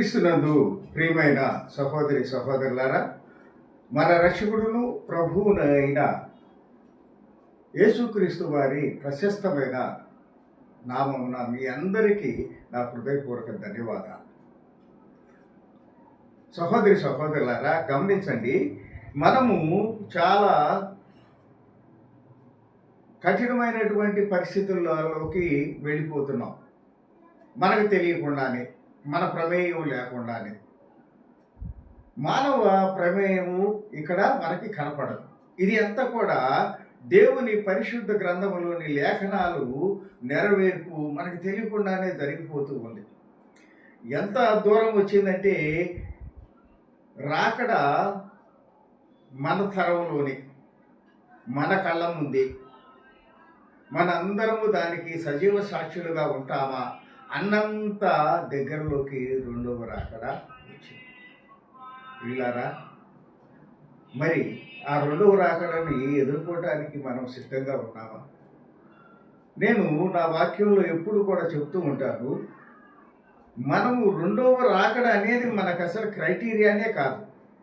క్రీస్తునందు ప్రియమైన సహోదరి సహోదరులారా, మన రక్షకుడును ప్రభువునైన యేసుక్రీస్తు వారి ప్రశస్తమైన నామమున మీ అందరికీ నా హృదయపూర్వక ధన్యవాదాలు. సహోదరి సహోదరులారా, గమనించండి, మనము చాలా కఠినమైనటువంటి పరిస్థితుల్లోకి వెళ్ళిపోతున్నాం. మనకు తెలియకుండానే, మన ప్రమేయం లేకుండానే. మానవ ప్రమేయము ఇక్కడ మనకి కనపడదు. ఇది అంతా కూడా దేవుని పరిశుద్ధ గ్రంథములోని లేఖనాలు నెరవేర్పు మనకు తెలియకుండానే జరిగిపోతూ ఉంది. ఎంత దూరం వచ్చిందంటే, రాకడ మన తరంలోని, మన కళ్ళ ముందే, మనందరము దానికి సజీవ సాక్షులుగా ఉంటామా అన్నంత దగ్గరలోకి రెండవ రాకడ వచ్చింది. వీళ్ళారా, మరి ఆ రెండవ రాకడని ఎదుర్కోవటానికి మనం సిద్ధంగా ఉన్నామా? నేను నా వాక్యంలో ఎప్పుడు కూడా చెప్తూ ఉంటాను, మనము రెండవ రాకడ అనేది మనకు అసలు క్రైటీరియానే కాదు.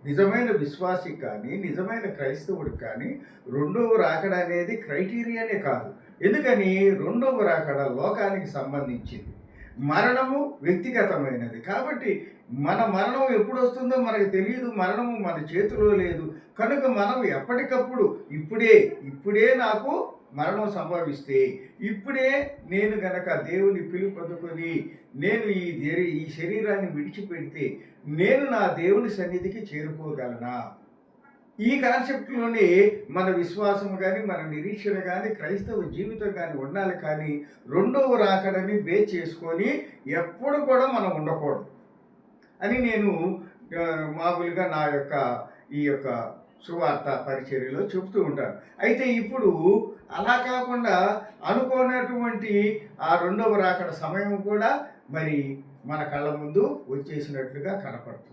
నిజమైన విశ్వాసికి కానీ, నిజమైన క్రైస్తవుడికి కానీ రెండవ రాకడ అనేది క్రైటీరియానే కాదు. ఎందుకని? రెండవ రాకడ లోకానికి సంబంధించింది, మరణము వ్యక్తిగతమైనది. కాబట్టి మన మరణం ఎప్పుడు వస్తుందో మనకు తెలియదు. మరణము మన చేతిలో లేదు. కనుక మనం ఎప్పటికప్పుడు ఇప్పుడే నాకు మరణం సంభవిస్తే, ఇప్పుడే నేను గనక దేవుని పిలుపొందుకొని నేను ఈ శరీరాన్ని విడిచిపెడితే నేను నా దేవుని సన్నిధికి చేరుకోగలనా? ఈ కాన్సెప్ట్లోనే మన విశ్వాసం కానీ, మన నిరీక్షణ కానీ, క్రైస్తవ జీవితం కానీ ఉండాలి. కానీ రెండవ రాకడని బేస్ చేసుకొని ఎప్పుడు కూడా మనం ఉండకూడదు అని నేను మామూలుగా నా యొక్క ఈ యొక్క సువార్త పరిచర్యలో చెబుతూ ఉంటాను. అయితే ఇప్పుడు అలా కాకుండా అనుకోనటువంటి ఆ రెండవ రాకడ సమయం కూడా మరి మన కళ్ళ ముందు వచ్చేసినట్లుగా కనపడుతుంది.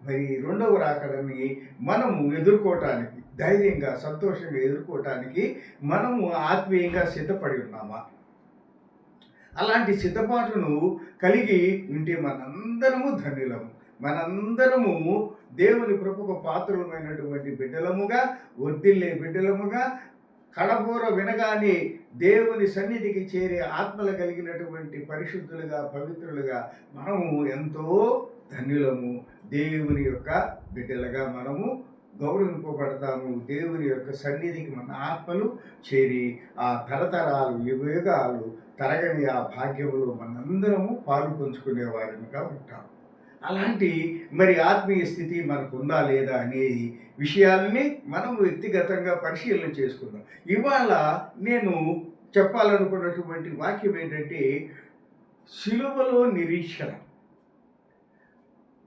మరి రెండవ రాకడని మనము ఎదుర్కోవటానికి, ధైర్యంగా సంతోషంగా ఎదుర్కోవటానికి మనము ఆత్మీయంగా సిద్ధపడి ఉన్నామా? అలాంటి సిద్ధపాటును కలిగి ఉంటే మనందరము ధన్యులము. మనందరము దేవుని కృపకు పాత్రులమైనటువంటి బిడ్డలముగా, వర్ధిల్లే బిడ్డలముగా, కడబోర వినగానే దేవుని సన్నిధికి చేరే ఆత్మలు కలిగినటువంటి పరిశుద్ధులుగా, పవిత్రులుగా మనము ఎంతో ధన్యులము. దేవుని యొక్క బిడ్డలుగా మనము గౌరవింపబడతాము. దేవుని యొక్క సన్నిధికి మన ఆత్మలు చేరి ఆ తరతరాలు, యుగాలు తరగని ఆ భాగ్యములో మనందరము పాలు పంచుకునే వారిగా ఉంటాము. అలాంటి మరి ఆత్మీయ స్థితి మనకు ఉందా లేదా అనే విషయాలని మనం వ్యక్తిగతంగా పరిశీలన చేసుకుందాం. ఇవాళ నేను చెప్పాలనుకున్నటువంటి వాక్యం ఏంటంటే, సిలువలో నిరీక్షణ.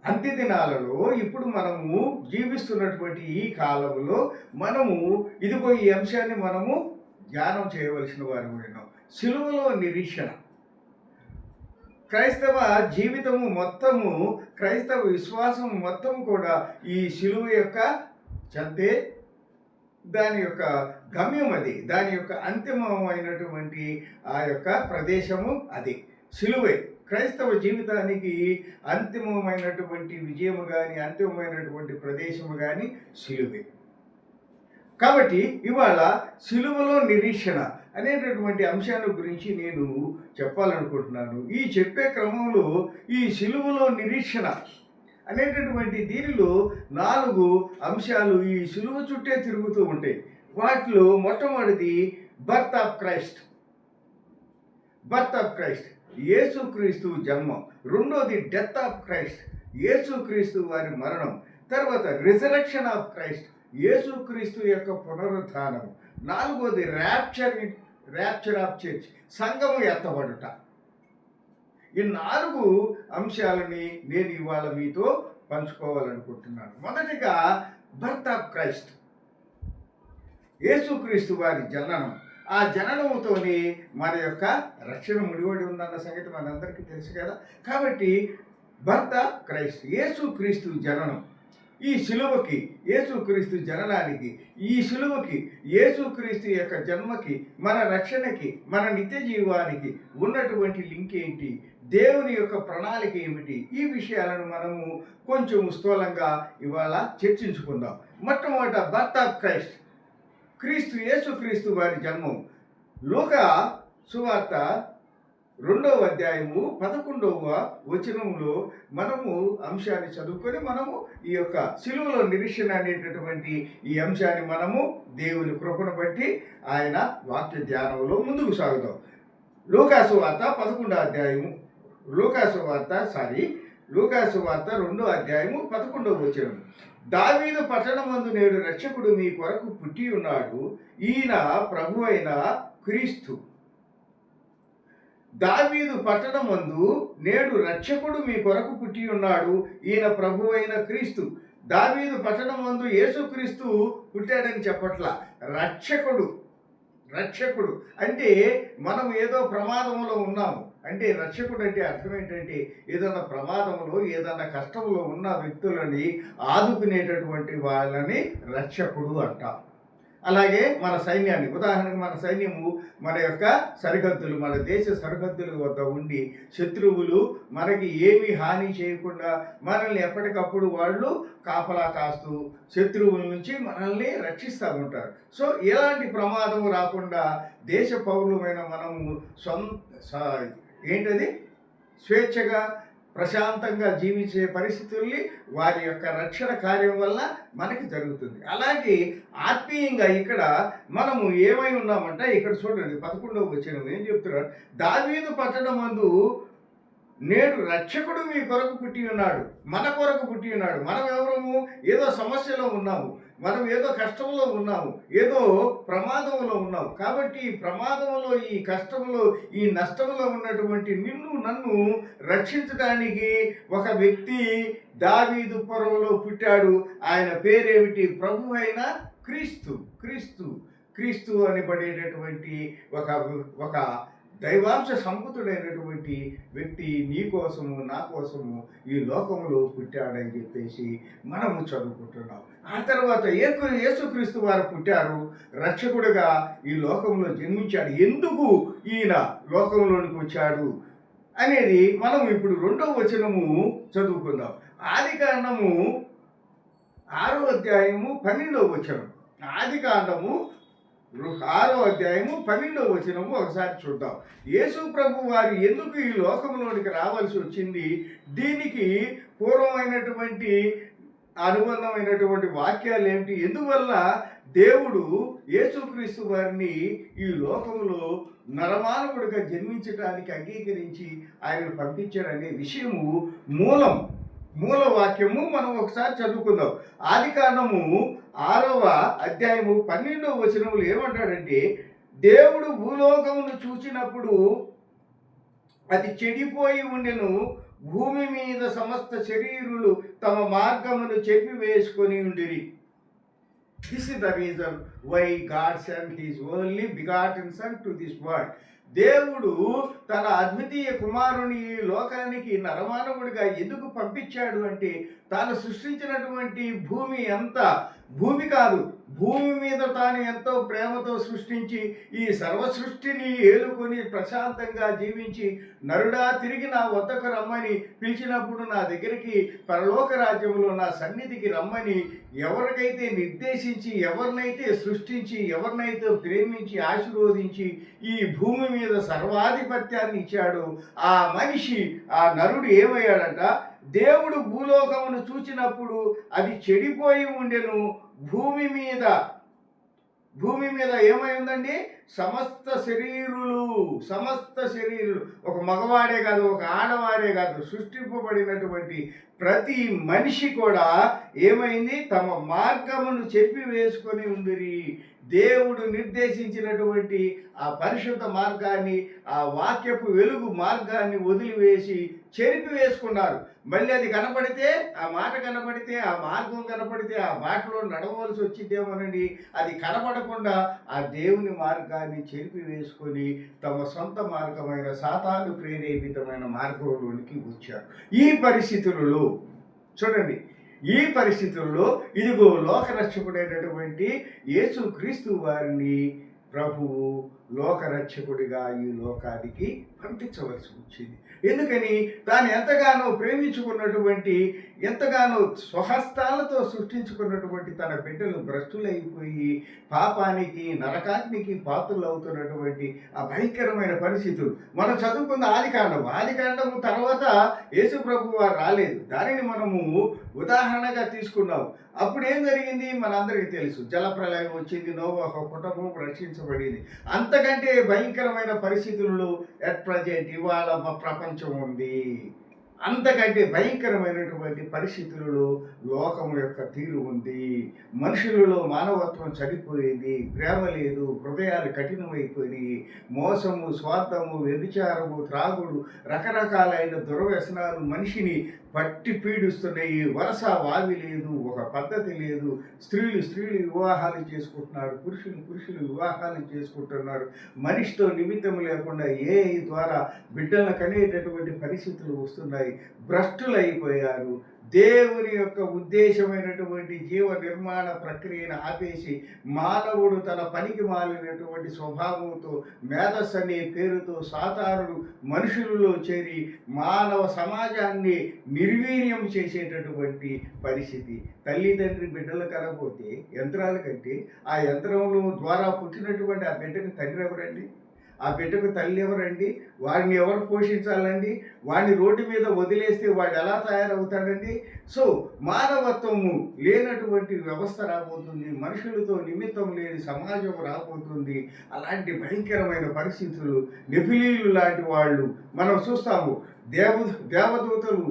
అంత్య దినాలలో ఇప్పుడు మనము జీవిస్తున్నటువంటి ఈ కాలంలో మనము ఇదిగో ఈ అంశాన్ని మనము ధ్యానం చేయవలసిన వారు ఉన్నాం. సిలువలో నిరీక్షణ. క్రైస్తవ జీవితము మొత్తము, క్రైస్తవ విశ్వాసం మొత్తం కూడా ఈ సిలువ యొక్క చెంతే, దాని యొక్క గమ్యం అది, దాని యొక్క అంతిమమైనటువంటి ఆ యొక్క ప్రదేశము అది సిలువే. క్రైస్తవ జీవితానికి అంతిమమైనటువంటి విజయము కానీ, అంతిమమైనటువంటి ప్రదేశము కానీ సిలువే. కాబట్టి ఇవాళ సిలువలో నిరీక్షణ అనేటటువంటి అంశాల గురించి నేను చెప్పాలనుకుంటున్నాను. ఈ చెప్పే క్రమంలో ఈ సిలువలో నిరీక్షణ అనేటటువంటి దీనిలో 4 అంశాలు ఈ సిలువ చుట్టే తిరుగుతూ ఉంటాయి. వాటిలో మొట్టమొదటిది బర్త్ ఆఫ్ క్రైస్ట్. యేసుక్రీస్తు జన్మం. రెండోది డెత్ ఆఫ్ క్రైస్ట్, యేసుక్రీస్తు వారి మరణం. తర్వాత రిజరెక్షన్ ఆఫ్ క్రైస్ట్, యేసుక్రీస్తు యొక్క పునరుత్థానము. 4వది ర్యాప్చర్ ఆఫ్ చర్చ్, సంఘము ఎత్తబడుట. ఈ 4 అంశాలని నేను ఇవాళ మీతో పంచుకోవాలనుకుంటున్నాను. మొదటిగా బర్త్ ఆఫ్ క్రైస్ట్, యేసుక్రీస్తు వారి జననం. ఆ జననముతోనే మన యొక్క రక్షణ ముడిపడి ఉందన్న సంగతి మనందరికీ తెలుసు కదా. కాబట్టి బర్త్ ఆఫ్ క్రైస్ట్, యేసుక్రీస్తు జననం. ఈ శిలువకి, యేసుక్రీస్తు జననానికి, ఈ శిలువకి, యేసుక్రీస్తు యొక్క జన్మకి, మన రక్షణకి, మన నిత్య జీవానికి ఉన్నటువంటి లింక్ ఏంటి, దేవుని యొక్క ప్రణాళిక ఏమిటి, ఈ విషయాలను మనము కొంచెం స్థూలంగా ఇవాళ చర్చించుకుందాం. మొట్టమొదట బర్త్ ఆఫ్ క్రైస్ట్, క్రీస్తు యేసుక్రీస్తు వారి జన్మం. లూకా సువార్త 2వ అధ్యాయము 11వ వచనంలో మనము అంశాన్ని చదువుకొని మనము ఈ యొక్క సిలువలో నిరీక్షణ అనేటటువంటి ఈ అంశాన్ని మనము దేవుని కృపను బట్టి ఆయన వాక్య ధ్యానంలో ముందుకు సాగుదాం. లూకా సువార్త 11వ అధ్యాయము, లూకా సువార్త 2వ అధ్యాయము 11వ వచనం. దావీదు పట్టణమందు నేడు రక్షకుడు మీ కొరకు పుట్టి ఉన్నాడు, ఈయన ప్రభు అయిన క్రీస్తు. దావీదు పట్టణమందు నేడు రక్షకుడు మీ కొరకు పుట్టి ఉన్నాడు, ఈయన ప్రభు అయిన క్రీస్తు. దావీదు పట్టణమందు యేసుక్రీస్తు పుట్టాడని చెప్పట్ల, రక్షకుడు. రక్షకుడు అంటే మనం ఏదో ప్రమాదంలో ఉన్నాము అంటే, రక్షకుడు అంటే అర్థం ఏంటంటే ఏదైనా ప్రమాదంలో, ఏదైనా కష్టంలో ఉన్న వ్యక్తులని ఆదుకునేటటువంటి వాళ్ళని రక్షకుడు అంటాం. అలాగే మన సైన్యాన్ని, ఉదాహరణకు మన సైన్యము మన యొక్క సరిహద్దులు, మన దేశ సరిహద్దుల వద్ద ఉండి శత్రువులు మనకి ఏమీ హాని చేయకుండా మనల్ని ఎప్పటికప్పుడు వాళ్ళు కాపలా కాస్తూ శత్రువుల నుంచి మనల్ని రక్షిస్తూ ఉంటారు. సో ఎలాంటి ప్రమాదం రాకుండా దేశ పౌరులమైన మనము స్వేచ్ఛగా ప్రశాంతంగా జీవించే పరిస్థితుల్ని వారి యొక్క రక్షణ కార్యం వల్ల మనకి జరుగుతుంది. అలాగే ఆత్మీయంగా ఇక్కడ మనము ఏమై ఉన్నామంటే, ఇక్కడ చూడండి 11వ వచనం ఏం చెప్తున్నారు, దావీదు పట్టణమందు నేడు రక్షకుడు మీ కొరకు పుట్టి ఉన్నాడు, మన కొరకు పుట్టి ఉన్నాడు. మనం ఎవరము? ఏదో సమస్యలో ఉన్నాము, మనం ఏదో కష్టంలో ఉన్నాము, ఏదో ప్రమాదంలో ఉన్నాము. కాబట్టి ఈ ప్రమాదంలో, ఈ కష్టంలో, ఈ నష్టంలో ఉన్నటువంటి నిన్ను నన్ను రక్షించడానికి ఒక వ్యక్తి దావీదు పురంలో పుట్టాడు. ఆయన పేరేమిటి? ప్రభు అయిన క్రీస్తు. క్రీస్తు క్రీస్తు అనబడేటటువంటి ఒక దైవాంశ సంపుతుడైనటువంటి వ్యక్తి నీ కోసము, నా కోసము ఈ లోకంలో పుట్టాడని చెప్పేసి మనము చదువుకుంటున్నాం. ఆ తర్వాత యేసుక్రీస్తు వారు పుట్టారు, రక్షకుడిగా ఈ లోకంలో జన్మించాడు. ఎందుకు ఈయన లోకంలోనికి వచ్చాడు అనేది మనం ఇప్పుడు 2వ వచనము చదువుకుందాం. ఆదికాండము 6వ అధ్యాయము 12వ వచనం. ఆదికాండము 6వ అధ్యాయము 12వ వచనము ఒకసారి చూద్దాం. యేసు ప్రభు వారు ఎందుకు ఈ లోకంలోనికి రావాల్సి వచ్చింది, దీనికి పూర్వమైనటువంటి అనుబంధమైనటువంటి వాక్యాలు ఏమిటి, ఎందువల్ల దేవుడు యేసుక్రీస్తు వారిని ఈ లోకంలో నరమానవుడిగా జన్మించడానికి అంగీకరించి ఆయనను పంపించాడనే విషయము మూల వాక్యము మనం ఒకసారి చదువుకుందాం. ఆదికాండము 6వ అధ్యాయము 12వ వచనములు ఏమంటాడంటే, దేవుడు భూలోకమును చూచినప్పుడు అది చెడిపోయి ఉండెను, భూమి మీద సమస్త శరీరులు తమ మార్గమును చెప్పివేసుకొని ఉండిరి. This is the reason why God sent His only begotten Son to this world. దేవుడు తన అద్వితీయ కుమారుని లోకానికి నరమానవుడిగా ఎందుకు పంపించాడు అంటే, తాను సృష్టించినటువంటి భూమి కాదు, భూమి మీద తాను ఎంతో ప్రేమతో సృష్టించి ఈ సర్వ సృష్టిని ఏలుకొని ప్రశాంతంగా జీవించి, నరుడా తిరిగి నా వద్దకు రమ్మని పిలిచినప్పుడు నా దగ్గరికి పరలోక రాజ్యంలో నా సన్నిధికి రమ్మని ఎవరికైతే నిర్దేశించి, ఎవరినైతే సృష్టించి, ఎవరినైతే ప్రేమించి ఆశీర్వదించి ఈ భూమి మీద సర్వాధిపత్యాన్ని ఇచ్చాడు, ఆ మనిషి, ఆ నరుడు ఏమయ్యాడంట, దేవుడు భూలోకమును చూచినప్పుడు అది చెడిపోయి ఉండెను, భూమి మీద ఏమై ఉందండి, సమస్త శరీరులు, ఒక మగవాడే కాదు, ఒక ఆడవాడే కాదు, సృష్టింపబడినటువంటి ప్రతి మనిషి కూడా ఏమైంది, తమ మార్గమును చెప్పి వేసుకొని ఉందిరి. దేవుడు నిర్దేశించినటువంటి ఆ పరిశుద్ధ మార్గాన్ని, ఆ వాక్యపు వెలుగు మార్గాన్ని వదిలివేసి చెరిపి వేసుకున్నారు. మళ్ళీ అది కనపడితే, ఆ మాట కనపడితే, ఆ మార్గం కనపడితే ఆ బాటలో నడవలసి వచ్చిద్దేమోనని అది కనపడకుండా ఆ దేవుని మార్గాన్ని చెరిపి వేసుకొని తమ సొంత మార్గమైన సాతాను ప్రేరేపితమైన మార్గంలోనికి వచ్చారు. ఈ పరిస్థితులలో చూడండి, ఈ పరిస్థితుల్లో ఇదిగో లోకరక్షకుడైనటువంటి యేసుక్రీస్తు వారిని ప్రభువు లోకరక్షకుడిగా ఈ లోకానికి పంపించవలసి వచ్చింది. ఎందుకని? తాను ఎంతగానో ప్రేమించుకున్నటువంటి, ఎంతగానో స్వహస్తాలతో సృష్టించుకున్నటువంటి తన బిడ్డలు భ్రష్టులైపోయి పాపానికి నరకాగ్నికి పాత్రలు అవుతున్నటువంటి ఆ భయంకరమైన పరిస్థితులు మనం చదువుకున్న ఆదికాండము తర్వాత యేసు ప్రభు వారు రాలేదు. దానిని మనము ఉదాహరణగా తీసుకున్నాం. అప్పుడు ఏం జరిగింది మనందరికీ తెలుసు. జలప్రలయం వచ్చింది, నోవహు కుటుంబం రక్షించబడింది. అంతకంటే భయంకరమైన పరిస్థితుల్లో ఎట్ ప్రజెంట్ ఇవాళ ప్రపంచం ఉంది. అంతకంటే భయంకరమైనటువంటి పరిస్థితులలో లోకము యొక్క తీరు ఉంది. మనుషులలో మానవత్వం చనిపోయింది, ప్రేమ లేదు, హృదయాలు కఠినమైపోయినాయి. మోసము, స్వార్థము, వ్యభిచారము, త్రాగుడు, రకరకాలైన దుర్వ్యసనాలు మనిషిని పట్టి పీడిస్తున్నాయి. వరస వావి లేదు, ఒక పద్ధతి లేదు. స్త్రీలు వివాహాలు చేసుకుంటున్నారు, పురుషులు వివాహాలు చేసుకుంటున్నారు. మనిషితో నిమిత్తం లేకుండా ఏఐ ద్వారా బిడ్డలను కనేటటువంటి పరిస్థితులు వస్తున్నాయి. భ్రష్టులైపోయారు. దేవుని యొక్క ఉద్దేశమైనటువంటి జీవ నిర్మాణ ప్రక్రియను ఆపేసి మానవుడు తన పనికి మాలినటువంటి స్వభావంతో మేధస్సు అనే పేరుతో సాతానుడు మనుషులలో చేరి మానవ సమాజాన్ని నిర్వీర్యం చేసేటటువంటి పరిస్థితి. తల్లిదండ్రి బిడ్డలు కనకపోతే యంత్రాల కంటే ఆ యంత్రంలో ద్వారా పుట్టినటువంటి ఆ బిడ్డకు తండ్రి ఎవరండి? ఆ బిడ్డకు తల్లి ఎవరండి? వాడిని ఎవరు పోషించాలండి? వాడిని రోడ్డు మీద వదిలేస్తే వాడు ఎలా తయారవుతాడండి? సో మానవత్వము లేనటువంటి వ్యవస్థ రాబోతుంది, మనుషులతో నిమిత్తం లేని సమాజం రాబోతుంది. అలాంటి భయంకరమైన పరిస్థితులు, నెఫిలీలు లాంటి వాళ్ళు మనం చూస్తాము. దేవదూతలు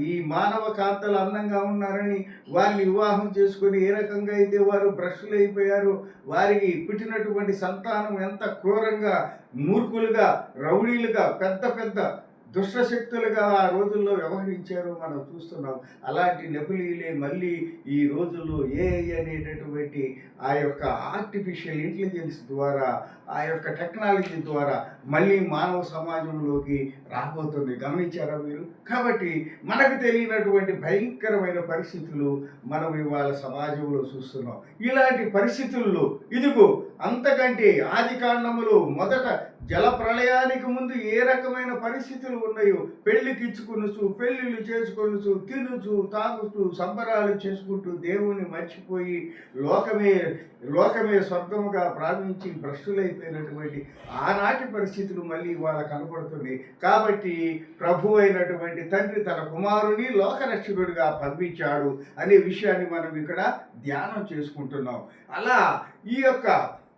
ఈ మానవ కాంతలు అందంగా ఉన్నారని వారిని వివాహం చేసుకొని ఏ రకంగా అయితే వారు భ్రష్టులైపోయారో, వారికి పుట్టినటువంటి సంతానం ఎంత క్రూరంగా, మూర్ఖులుగా, రౌడీలుగా, పెద్ద దుష్టశక్తులుగా ఆ రోజుల్లో వ్యవహరించారో మనం చూస్తున్నాం. అలాంటి నెపులీలే మళ్ళీ ఈ రోజుల్లో ఏఐ అనేటటువంటి ఆ యొక్క ఆర్టిఫిషియల్ ఇంటెలిజెన్స్ ద్వారా, ఆ యొక్క టెక్నాలజీ ద్వారా మళ్ళీ మానవ సమాజంలోకి రాబోతుంది. గమనించారా మీరు? కాబట్టి మనకు తెలియనటువంటి భయంకరమైన పరిస్థితులు మనం ఇవాళ సమాజంలో చూస్తున్నాం. ఇలాంటి పరిస్థితుల్లో ఇదిగో అంతకంటే ఆదికాండములో మొదట జల ప్రళయానికి ముందు ఏ రకమైన పరిస్థితులు ఉన్నాయో, పెళ్లికిచ్చుకొనుచు, పెళ్లిళ్ళు చేసుకొనుచు, తినుచు, తాగుతూ, సంబరాలు చేసుకుంటూ దేవుని మర్చిపోయి లోకమే స్వర్గముగా ప్రార్థించి భ్రష్టులైపోయినటువంటి ఆనాటి పరిస్థితులు మళ్ళీ ఇవాళ కనపడుతుంది. కాబట్టి ప్రభు అయినటువంటి తండ్రి తన కుమారుని లోకరక్షకుడిగా పంపించాడు అనే విషయాన్ని మనం ఇక్కడ ధ్యానం చేసుకుంటున్నాం. అలా ఈ యొక్క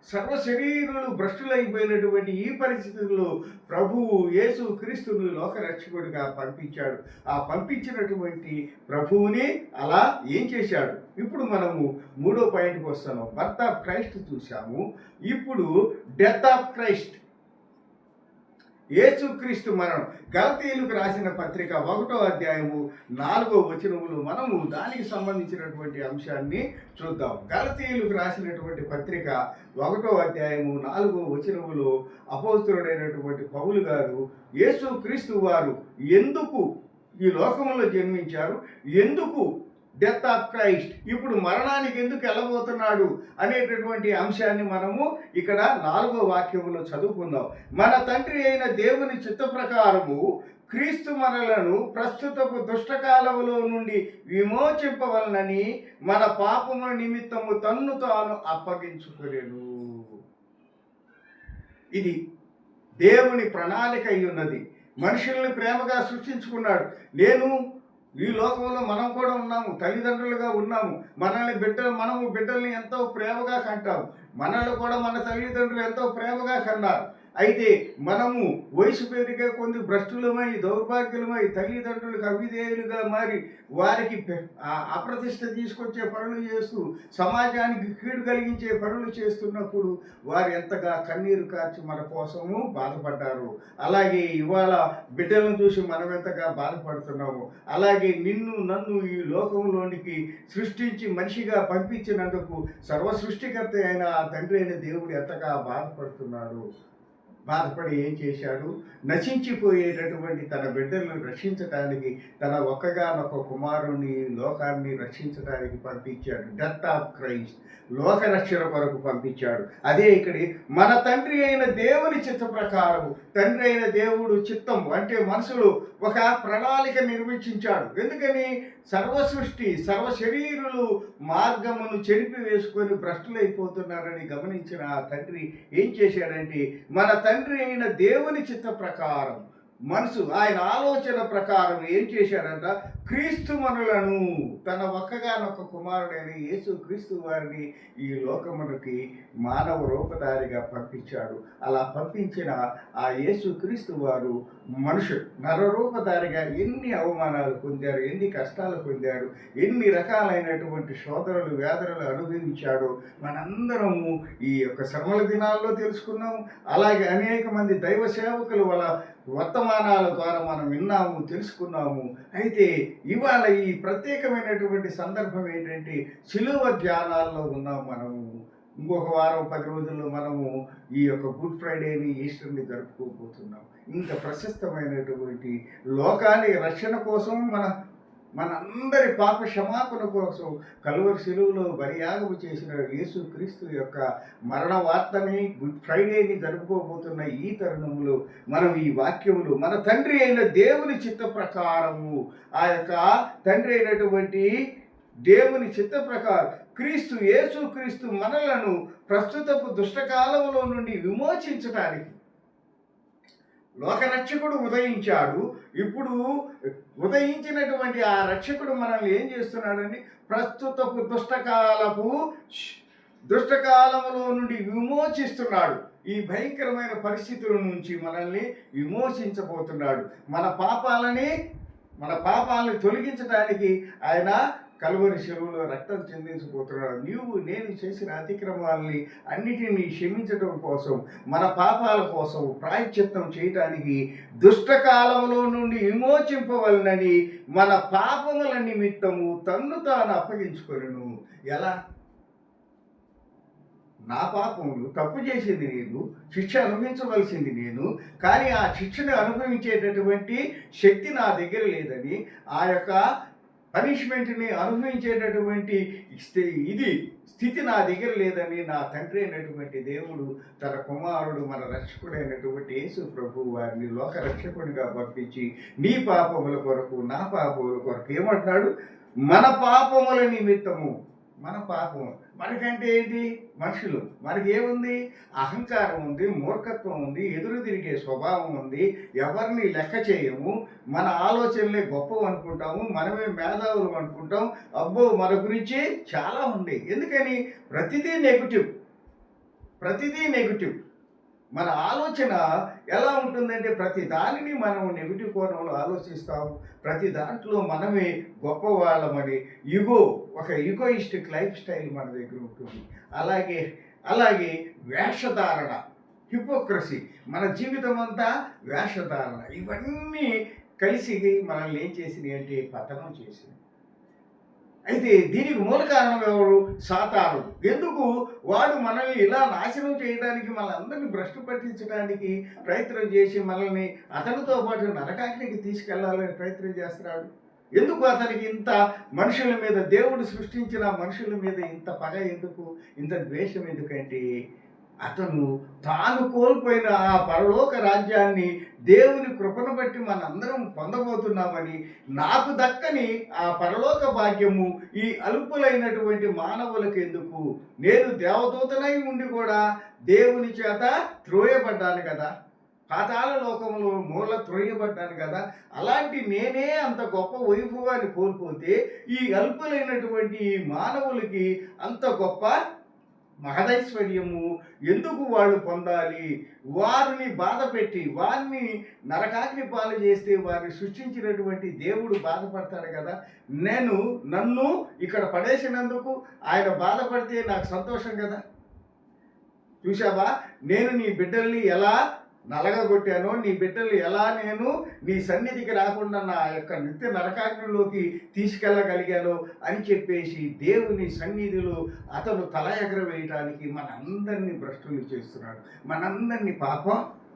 సర్వ శరీరులు భ్రష్టులైపోయినటువంటి ఈ పరిస్థితుల్లో ప్రభువు యేసు క్రీస్తుని లోకరక్షకుడిగా పంపించాడు. ఆ పంపించినటువంటి ప్రభువుని అలా ఏం చేశాడు? ఇప్పుడు మనము 3వ పాయింట్కి వస్తున్నాం. బర్త్ ఆఫ్ క్రైస్ట్ చూసాము. ఇప్పుడు డెత్ ఆఫ్ క్రైస్ట్, యేసుక్రీస్తు మరణం. గలతీయులకు రాసిన పత్రిక 1వ అధ్యాయము 4వ వచనములు మనము దానికి సంబంధించినటువంటి అంశాన్ని చూద్దాం. గలతీయులకు రాసినటువంటి పత్రిక 1వ అధ్యాయము 4వ వచనములో అపోస్తలుడైనటువంటి పౌలు గారు యేసుక్రీస్తు వారు ఎందుకు ఈ లోకంలో జన్మించారు, ఎందుకు డెత్ ఆఫ్ క్రైస్ట్, ఇప్పుడు మరణానికి ఎందుకు వెళ్ళబోతున్నాడు అనేటటువంటి అంశాన్ని మనము ఇక్కడ 4వ వాక్యంలో చదువుకుందాం. మన తండ్రి అయిన దేవుని చిత్త ప్రకారము క్రీస్తు మనలను ప్రస్తుతపు దుష్టకాలములో నుండి విమోచింపవలనని మన పాపముల నిమిత్తము తన్ను తాను అప్పగించుకొనెను. ఇది దేవుని ప్రణాళిక అయి ఉన్నది. మనుషుల్ని ప్రేమగా సృష్టించుకున్నాడు. ఈ లోకంలో మనం కూడా ఉన్నాము, తల్లిదండ్రులుగా ఉన్నాము. మనము బిడ్డల్ని ఎంతో ప్రేమగా కంటాము. మనల్ని కూడా మన తల్లిదండ్రులు ఎంతో ప్రేమగా కన్నారు. అయితే మనము వయసు పెరిగే కొన్ని భ్రష్టులమై, దౌర్భాగ్యులమై, తల్లిదండ్రులకు అవిధేయులుగా మారి వారికి అప్రతిష్ట తీసుకొచ్చే పనులు చేస్తూ సమాజానికి కీడు కలిగించే పనులు చేస్తున్నప్పుడు వారు ఎంతగా కన్నీరు కార్చి మన కోసము బాధపడ్డారు. అలాగే ఇవాళ బిడ్డలను చూసి మనం ఎంతగా బాధపడుతున్నాము. అలాగే నన్ను ఈ లోకంలోనికి సృష్టించి మనిషిగా పంపించినందుకు సర్వ సృష్టికర్త అయిన ఆ తండ్రి అయిన దేవుడు ఎంతగా బాధపడుతున్నాడు. బాధపడి ఏం చేశాడు? నశించిపోయేటటువంటి తన బిడ్డలను రక్షించటానికి తన ఒక్కగానొక్క కుమారుని లోకాన్ని రక్షించడానికి పంపించాడు. డెత్ ఆఫ్ క్రైస్ట్, లోక రక్షణ కొరకు పంపించాడు. అదే ఇక్కడ మన తండ్రి అయిన దేవుని చిత్త ప్రకారం, తండ్రి అయిన దేవుడు చిత్తం అంటే మనసులో ఒక ప్రణాళిక నిర్మించాడు. ఎందుకని? సర్వ సృష్టి సర్వ శరీరులు మార్గమును చెరిపి వేసుకొని భ్రష్టులైపోతున్నారని గమనించిన ఆ తండ్రి ఏం చేశాడంటే, మన తండ్రి అయిన దేవుని చిత్త ప్రకారం మనసు ఆయన ఆలోచన ప్రకారం ఏం చేశాడంట? క్రీస్తు మనులను తన ఒక్కగానొక్క కుమారుడైన యేసు క్రీస్తు వారిని ఈ లోకమునకి మానవ రూపధారిగా పంపించాడు. అలా పంపించిన ఆ యేసు క్రీస్తు వారు మనుషుడు నరరూపధారిగా ఎన్ని అవమానాలు పొందారు, ఎన్ని కష్టాలు పొందారు, ఎన్ని రకాలైనటువంటి శోధనలు వేదనలు అనుభవించాడో మనందరము ఈ యొక్క శ్రమల దినాల్లో తెలుసుకున్నాము. అలాగే అనేక మంది దైవ సేవకులు వాళ్ళ వర్తమానాల ద్వారా మనం విన్నాము, తెలుసుకున్నాము. అయితే ఇవాళ ఈ ప్రత్యేకమైనటువంటి సందర్భం ఏంటంటే శిలువ ధ్యానాల్లో ఉన్నాము మనము. ఇంకొక వారం 10 రోజుల్లో మనము ఈ యొక్క గుడ్ ఫ్రైడేని, ఈస్టర్ని జరుపుకోబోతున్నాం. ఇంత ప్రశస్తమైనటువంటి లోకానికి రక్షణ కోసం మనందరి పాప క్షమాపణ కోసం కలువరి శిలువలో బలియాగము చేసిన యేసు క్రీస్తు యొక్క మరణ వార్తని, గుడ్ ఫ్రైడేని జరుపుకోబోతున్న ఈ తరుణంలో మనం ఈ వాక్యములు మన తండ్రి అయిన దేవుని చిత్త ప్రకారము, ఆ యొక్క తండ్రి అయినటువంటి దేవుని చిత్త ప్రకారం క్రీస్తు యేసు క్రీస్తు మనలను ప్రస్తుతపు దుష్టకాలంలో నుండి విమోచించడానికి లోకరక్షకుడు ఉదయించాడు. ఇప్పుడు ఉదయించినటువంటి ఆ రక్షకుడు మనల్ని ఏం చేస్తున్నాడని ప్రస్తుతపు దుష్టకాలములో నుండి విమోచిస్తున్నాడు. ఈ భయంకరమైన పరిస్థితుల నుంచి మనల్ని విమోచించబోతున్నాడు. మన పాపాలని తొలగించడానికి ఆయన కలువరి శిలువలో రక్తం చెందించబోతున్నాడు. నేను చేసిన అతిక్రమాలని అన్నిటినీ క్షమించడం కోసం, మన పాపాల కోసం ప్రాయశ్చిత్తం చేయటానికి దుష్టకాలంలో నుండి విమోచింపవలనని మన పాపముల నిమిత్తము తన్ను తాను అప్పగించుకొనెను. ఎలా? నా పాపములు, తప్పు చేసింది నేను, శిక్ష అనుభవించవలసింది నేను, కానీ ఆ శిక్షను అనుభవించేటటువంటి శక్తి నా దగ్గర లేదని, ఆ యొక్క పనిష్మెంట్ని అనుభవించేటటువంటి స్థితి నా దగ్గర లేదని నా తండ్రి అయినటువంటి దేవుడు తన కుమారుడు మన రక్షకుడైనటువంటి యేసు ప్రభు వారిని లోక రక్షకుడిగా పంపించి నీ పాపముల కొరకు, నా పాపముల కొరకు ఏమంటున్నాడు? మన పాపముల నిమిత్తము. మన పాపం మనకంటే ఏంటి? మనుషులు. మనకి ఏముంది? అహంకారం ఉంది, మూర్ఖత్వం ఉంది, ఎదురు తిరిగే స్వభావం ఉంది, ఎవరిని లెక్క చేయము, మన ఆలోచనలే గొప్పవి అనుకుంటాము, మనమే మేధావులు అనుకుంటాం. అబ్బో మన గురించి చాలా ఉంది. ఎందుకని? ప్రతిదీ నెగిటివ్. మన ఆలోచన ఎలా ఉంటుందంటే ప్రతి దానిని మనం నెగిటివ్ కోణంలో ఆలోచిస్తాము. ప్రతి దాంట్లో మనమే గొప్పవాళ్ళమని ఒక ఈగోయిస్టిక్ లైఫ్ స్టైల్ మన దగ్గర ఉంటుంది. అలాగే వేషధారణ, హిపోక్రసీ, మన జీవితం అంతా వేషధారణ, ఇవన్నీ కలిసి మనల్ని ఏం చేసినాయి అంటే పతనం చేసినాయి. అయితే దీనికి మూల కారణం ఎవరు? సాతాను. ఎందుకు? వాడు మనల్ని ఇలా నాశనం చేయడానికి, మనందరినీ భ్రష్టు పట్టించడానికి ప్రయత్నం చేసి మనల్ని అతనితో పాటు నరకాగ్నికి తీసుకెళ్లాలని ప్రయత్నం చేస్తున్నాడు. ఎందుకు అతనికి ఇంత మనుషుల మీద, దేవుడు సృష్టించిన మనుషుల మీద ఇంత పగ ఎందుకు, ఇంత ద్వేషం ఎందుకంటే అతను తాను కోల్పోయిన ఆ పరలోక రాజ్యాన్ని దేవుని కృపను బట్టి మనందరం పొందబోతున్నామని, నాకు దక్కని ఆ పరలోక భాగ్యము ఈ అల్పులైనటువంటి మానవులకు ఎందుకు? నేను దేవదూతనై ఉండి కూడా దేవుని చేత త్రోయబడ్డాను కదా, పాతాళ లోకంలో మూల త్రోయబడ్డాను కదా, అలాంటి నేనే అంత గొప్ప వైభవాన్ని కోల్పోతే ఈ అల్పులైనటువంటి మానవులకి అంత గొప్ప మహదైశ్వర్యము ఎందుకు వాళ్ళు పొందాలి? వారిని బాధ పెట్టి, వారిని నరకాగ్ని పాలు చేస్తే వారిని సృష్టించినటువంటి దేవుడు బాధపడతాడు కదా. నన్ను ఇక్కడ పడేసినందుకు ఆయన బాధపడితే నాకు సంతోషం కదా. చూసావా, నేను నీ బిడ్డల్ని ఎలా నలగగొట్టానో, నీ బిడ్డలు ఎలా నేను నీ సన్నిధికి రాకుండా నా యొక్క నిత్య నరకాగ్నిలోకి తీసుకెళ్ళగలిగాను అని చెప్పేసి దేవుని సన్నిధిలో అతను తల ఎగరవేయటానికి మనందరినీ భ్రష్టులు చేస్తున్నాడు. మనందరినీ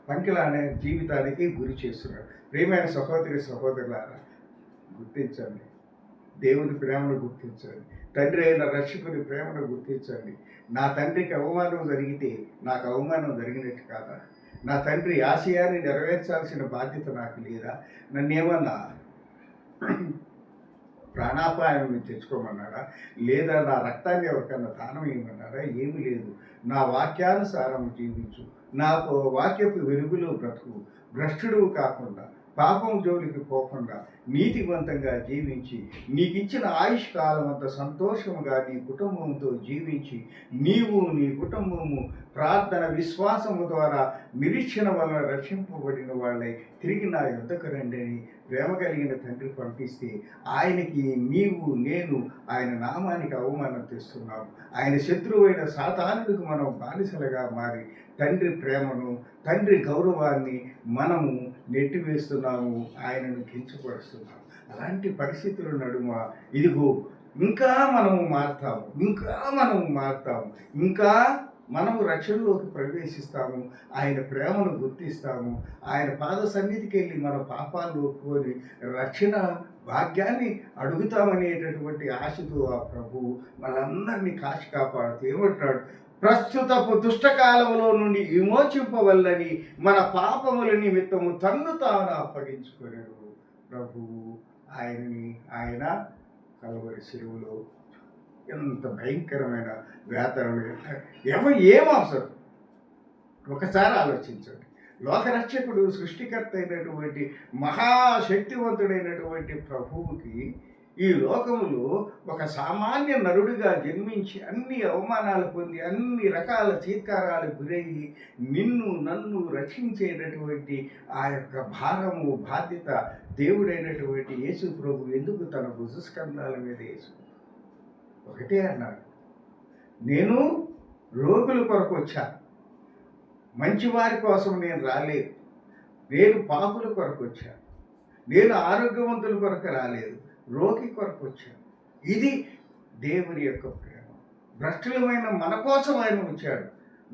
పంకిలానే జీవితానికి గురి చేస్తున్నాడు. ప్రియమైన సహోదరి సహోదరులారా, గుర్తించండి, దేవుని ప్రేమను గుర్తించండి, తండ్రి అయిన రక్షకుని ప్రేమను గుర్తించండి. నా తండ్రికి అవమానం జరిగితే నాకు అవమానం జరిగినట్టు కాదా? నా తండ్రి ఆశయాన్ని నెరవేర్చాల్సిన బాధ్యత నాకు లేదా? నన్నేమన్నా ప్రాణాపాయం తెచ్చుకోమన్నాడా? లేదా నా రక్తాన్ని ఎవరికన్నా దానం ఇవ్వమన్నాడా? ఏమీ లేదు. నా వాక్యానుసారం జీవించు, నా వాక్యపు వెలుగులో బ్రతుకు, భ్రష్టుడు కాకుండా, పాపం జోలికి పోకుండా నీతివంతంగా జీవించి నీకు ఇచ్చిన ఆయుష్ కాలం అంత సంతోషముగా నీ కుటుంబంతో జీవించి నీవు నీ కుటుంబము ప్రార్థన విశ్వాసము ద్వారా నిరీక్షణ వలన రక్షింపబడిన వాళ్ళై తిరిగి నా యుద్ధకు రండి అని ప్రేమ కలిగిన తండ్రి పంపిస్తే ఆయనకి నీవు నేను ఆయన నామానికి అవమానం తెస్తున్నాము. ఆయన శత్రువైన సాతానుడికి మనం బానిసలుగా మారి తండ్రి ప్రేమను తండ్రి గౌరవాన్ని మనము నెట్టివేస్తున్నాము, ఆయనను కించపరుస్తున్నాము. అలాంటి పరిస్థితుల నడుమ ఇదిగో ఇంకా మనము మారుతాము, ఇంకా మనము రక్షణలోకి ప్రవేశిస్తాము, ఆయన ప్రేమను గుర్తిస్తాము, ఆయన పాద సన్నిధికి వెళ్ళి మన పాపాలను ఒప్పుకొని రక్షణ భాగ్యాన్ని అడుగుతామనేటటువంటి ఆశతో ఆ ప్రభువు వాళ్ళందరినీ కాచి కాపాడుతూ ఏమంటాడు? ప్రస్తుతపు దుష్టకాలంలో నుండి విమోచింపవల్లని మన పాపముల నిమిత్తము తన్ను తాను అప్పగించుకున్నాడు ప్రభువు. ఆయన కలవరి శిలువలో ఎంత భయంకరమైన వేతనలు, ఏమవసరం ఒకసారి ఆలోచించండి. లోకరక్షకుడు సృష్టికర్త అయినటువంటి మహాశక్తివంతుడైనటువంటి ప్రభువుకి ఈ లోకములో ఒక సామాన్య నరుడిగా జన్మించి అన్ని అవమానాలు పొంది అన్ని రకాల చీత్కారాలు గురయ్యి నన్ను రక్షించేటటువంటి ఆ యొక్క భారము బాధ్యత దేవుడైనటువంటి యేసు ప్రభు ఎందుకు తన భుజస్కంధాల మీద యేసు ఒకటే అన్నాడు, నేను రోగుల కొరకు వచ్చాను, మంచివారి కోసం నేను రాలేదు, నేను పాపుల కొరకు వచ్చాను, నేను ఆరోగ్యవంతుల కొరకు రాలేదు, రోగి కొరకు వచ్చాను. ఇది దేవుని యొక్క ప్రేమ. భ్రష్టులమైన మన కోసం ఆయన వచ్చాడు,